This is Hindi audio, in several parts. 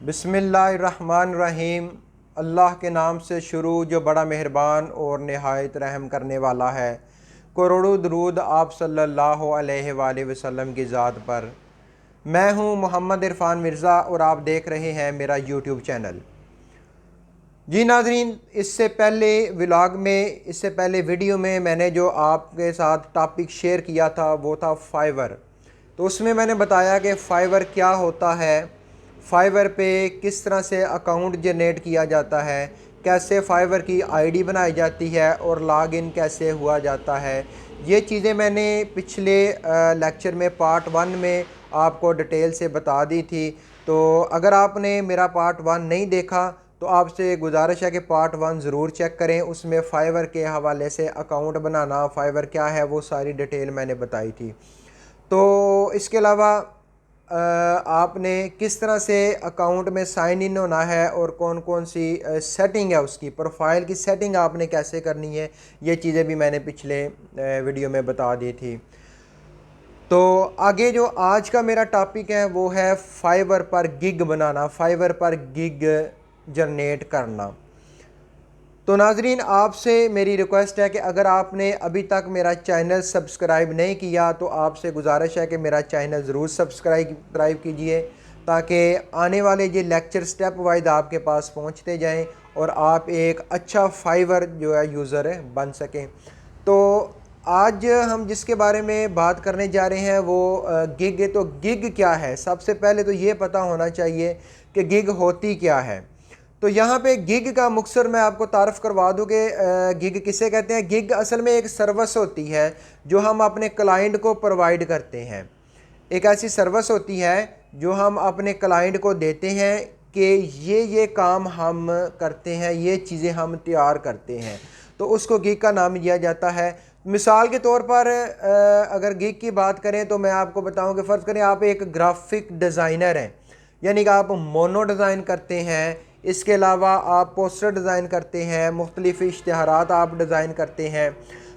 बिस्मिल्लाहिर्रहमानिर्रहीम। अल्लाह के नाम से शुरू जो बड़ा मेहरबान और नहायत रहम करने वाला है। करोड़ों दरूद आप सल्लल्लाहु अलैहि वसल्लम की ज़ात पर। मैं हूं मोहम्मद इरफान मिर्ज़ा और आप देख रहे हैं मेरा यूट्यूब चैनल। जी नाज़रीन, इससे पहले वीडियो में मैंने जो आपके साथ टॉपिक शेयर किया था वो था फाइवर। तो उसमें मैंने बताया कि फाइवर क्या होता है, फाइवर पे किस तरह से अकाउंट जनरेट किया जाता है, कैसे फाइवर की आईडी बनाई जाती है और लॉगिन कैसे हुआ जाता है। ये चीज़ें मैंने पिछले लेक्चर में पार्ट 1 में आपको डिटेल से बता दी थी। तो अगर आपने मेरा पार्ट 1 नहीं देखा तो आपसे गुजारिश है कि पार्ट 1 ज़रूर चेक करें। उसमें फाइवर के हवाले से अकाउंट बनाना, फाइवर क्या है, वो सारी डिटेल मैंने बताई थी। तो इसके अलावा आपने किस तरह से अकाउंट में साइन इन होना है और कौन कौन सी सेटिंग है, उसकी प्रोफाइल की सेटिंग आपने कैसे करनी है, ये चीज़ें भी मैंने पिछले वीडियो में बता दी थी। तो आगे जो आज का मेरा टॉपिक है वो है फाइवर पर गिग बनाना, फाइवर पर गिग जनरेट करना। तो नाजरीन, आपसे मेरी रिक्वेस्ट है कि अगर आपने अभी तक मेरा चैनल सब्सक्राइब नहीं किया तो आपसे गुजारिश है कि मेरा चैनल ज़रूर सब्सक्राइब कीजिए, ताकि आने वाले ये लेक्चर स्टेप वाइज आपके पास पहुंचते जाएं और आप एक अच्छा फाइवर जो है यूज़र बन सकें। तो आज हम जिसके बारे में बात करने जा रहे हैं वो गिग है। तो गिग क्या है, सबसे पहले तो ये पता होना चाहिए कि गिग होती क्या है। तो यहाँ पे गिग का मुख्तसर मैं आपको तारफ़ करवा दूँ कि गिग किसे कहते हैं। गिग असल में एक सर्विस होती है जो हम अपने क्लाइंट को प्रोवाइड करते हैं। एक ऐसी सर्विस होती है जो हम अपने क्लाइंट को देते हैं कि ये काम हम करते हैं, ये चीज़ें हम तैयार करते हैं, तो उसको गिग का नाम दिया जाता है। मिसाल के तौर पर अगर गिग की बात करें तो मैं आपको बताऊं कि फ़र्ज़ करें आप एक ग्राफिक डिज़ाइनर हैं, यानी कि आप मोनो डिज़ाइन करते हैं, इसके अलावा आप पोस्टर डिज़ाइन करते हैं, मुख्तलिफ़ इश्तिहारात आप डिज़ाइन करते हैं।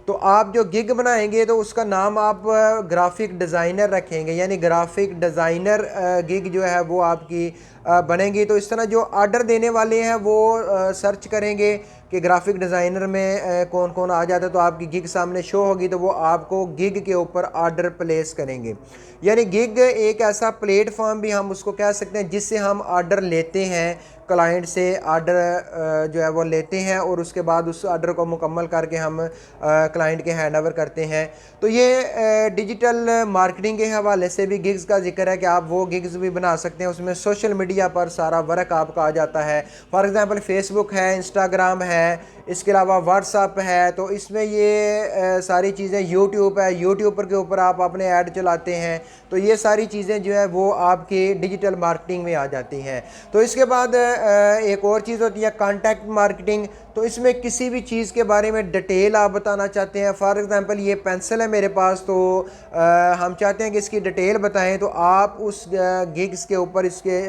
तो आप जो गिग बनाएंगे तो उसका नाम आप ग्राफिक डिज़ाइनर रखेंगे, यानी ग्राफिक डिज़ाइनर गिग जो है वो आपकी बनेगी। तो इस तरह जो आर्डर देने वाले हैं वो सर्च करेंगे कि ग्राफिक डिज़ाइनर में कौन कौन आ जाता है, तो आपकी गिग सामने शो होगी, तो वो आपको गिग के ऊपर आर्डर प्लेस करेंगे। यानी गिग एक ऐसा प्लेटफॉर्म भी हम उसको कह सकते हैं जिससे हम आर्डर लेते हैं, क्लाइंट से आर्डर जो है वो लेते हैं और उसके बाद उस आर्डर को मुकम्मल करके हम क्लाइंट के हैंड ओवर करते हैं। तो ये डिजिटल मार्केटिंग के हवाले से भी गिग्स का जिक्र है कि आप वो गिग्स भी बना सकते हैं। उसमें सोशल मीडिया पर सारा वर्क आपका आ जाता है। फॉर एग्ज़ाम्पल फेसबुक है, इंस्टाग्राम है, इसके अलावा व्हाट्सअप है, तो इसमें ये सारी चीज़ें, यूट्यूब है, यूट्यूब के ऊपर आप अपने ऐड चलाते हैं, तो ये सारी चीज़ें जो है वो आपकी डिजिटल मार्केटिंग में आ जाती हैं। तो इसके बाद एक और चीज़ होती है कॉन्टैक्ट मार्केटिंग। तो इसमें किसी भी चीज़ के बारे में डिटेल आप बताना चाहते हैं। फॉर एग्ज़ाम्पल ये पेंसिल है मेरे पास, तो हम चाहते हैं कि इसकी डिटेल बताएं, तो आप उस गिग्स के ऊपर इसके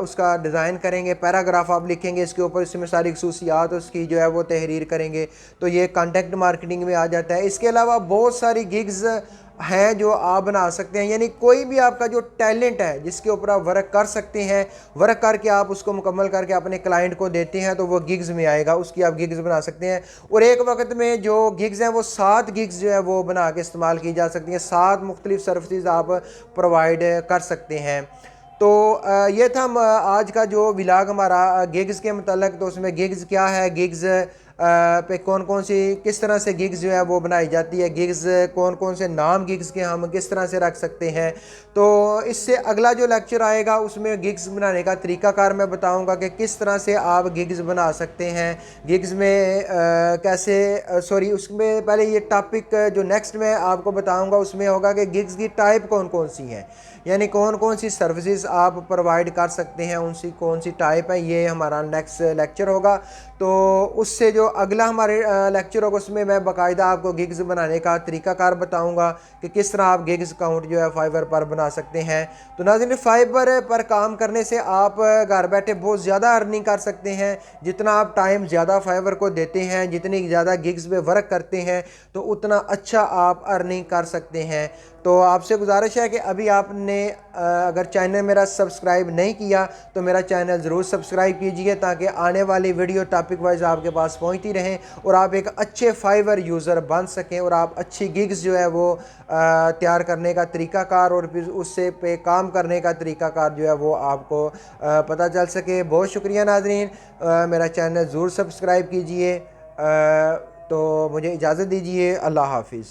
उसका डिज़ाइन करेंगे, पैराग्राफ आप लिखेंगे इसके ऊपर, इसमें सारी खसूसियात उसकी जो है वो तहरीर करेंगे, तो ये कॉन्टैक्ट मार्केटिंग में आ जाता है। इसके अलावा बहुत सारी गिग्स हैं जो आप बना सकते हैं, यानी कोई भी आपका जो टैलेंट है जिसके ऊपर आप वर्क कर सकते हैं, वर्क करके आप उसको मुकम्मल करके अपने क्लाइंट को देते हैं, तो वो गिग्स में आएगा, उसकी आप गिग्स बना सकते हैं। और एक वक्त में जो गिग्स हैं वो 7 गिग्स जो है वो बना के इस्तेमाल की जा सकती हैं, 7 मुख्तलिफ सर्विसेज आप प्रोवाइड कर सकते हैं। तो ये था आज का जो व्लॉग हमारा गिग्स के मतलब। तो उसमें गिग्स क्या है, गिग्स पे कौन कौन सी किस तरह से गिग्स जो है वो बनाई जाती है, गिग्स कौन कौन से नाम गिग्स के हम किस तरह से रख सकते हैं। तो इससे अगला जो लेक्चर आएगा उसमें गिग्स बनाने का तरीक़ाकार मैं बताऊंगा कि किस तरह से आप गिग्स बना सकते हैं, गिग्स में कैसे उसमें पहले ये टॉपिक जो नेक्स्ट में आपको बताऊंगा उसमें होगा कि गिग्स की टाइप कौन कौन सी हैं, यानी कौन कौन सी सर्विसेज आप प्रोवाइड कर सकते हैं, उनसी कौन सी टाइप है, ये हमारा नेक्स्ट लेक्चर होगा। तो उससे जो अगला हमारे लेक्चर होगा उसमें मैं बाकायदा आपको गिग्स बनाने का तरीक़ाकार बताऊंगा कि किस तरह आप गिग्स अकाउंट जो है फाइवर पर बना सकते हैं। तो नाज़रीन, फाइवर पर काम करने से आप घर बैठे बहुत ज़्यादा अर्निंग कर सकते हैं। जितना आप टाइम ज़्यादा फाइवर को देते हैं, जितनी ज़्यादा गिग्स पे वर्क करते हैं, तो उतना अच्छा आप अर्निंग कर सकते हैं। तो आपसे गुजारिश है कि अभी आपने आपने अगर चैनल मेरा सब्सक्राइब नहीं किया तो मेरा चैनल ज़रूर सब्सक्राइब कीजिए, ताकि आने वाली वीडियो टॉपिक वाइज आपके पास पहुंचती रहें और आप एक अच्छे फाइवर यूज़र बन सकें और आप अच्छी गिग्स जो है वो तैयार करने का तरीक़ाकार और फिर उससे पे काम करने का तरीक़ाकार जो है वो आपको पता चल सके। बहुत शुक्रिया नाज़रीन, मेरा चैनल ज़रूर सब्सक्राइब कीजिए। तो मुझे इजाज़त दीजिए, अल्लाह हाफ़िज़।